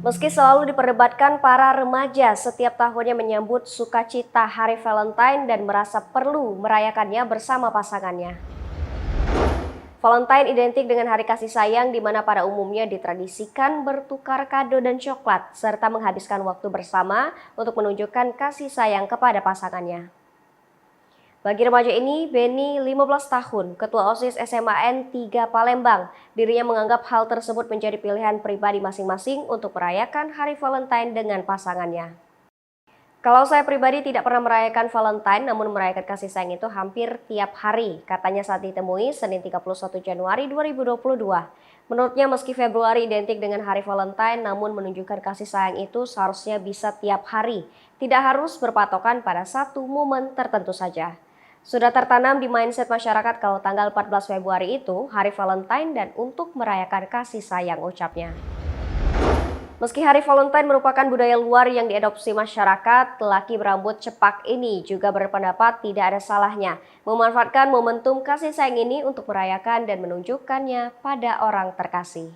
Meski selalu diperdebatkan, para remaja setiap tahunnya menyambut sukacita Hari Valentine dan merasa perlu merayakannya bersama pasangannya. Valentine identik dengan hari kasih sayang di mana pada umumnya ditradisikan bertukar kado dan coklat serta menghabiskan waktu bersama untuk menunjukkan kasih sayang kepada pasangannya. Bagi remaja ini, Beni 15 tahun, Ketua OSIS SMAN 3 Palembang. Dirinya menganggap hal tersebut menjadi pilihan pribadi masing-masing untuk merayakan Hari Valentine dengan pasangannya. Kalau saya pribadi tidak pernah merayakan Valentine, namun merayakan kasih sayang itu hampir tiap hari, katanya saat ditemui Senin 31 Januari 2022. Menurutnya meski Februari identik dengan Hari Valentine, namun menunjukkan kasih sayang itu seharusnya bisa tiap hari, tidak harus berpatokan pada satu momen tertentu saja. Sudah tertanam di mindset masyarakat kalau tanggal 14 Februari itu Hari Valentine dan untuk merayakan kasih sayang ucapnya. Meski Hari Valentine merupakan budaya luar yang diadopsi masyarakat, lelaki berambut cepak ini juga berpendapat tidak ada salahnya memanfaatkan momentum kasih sayang ini untuk merayakan dan menunjukkannya pada orang terkasih.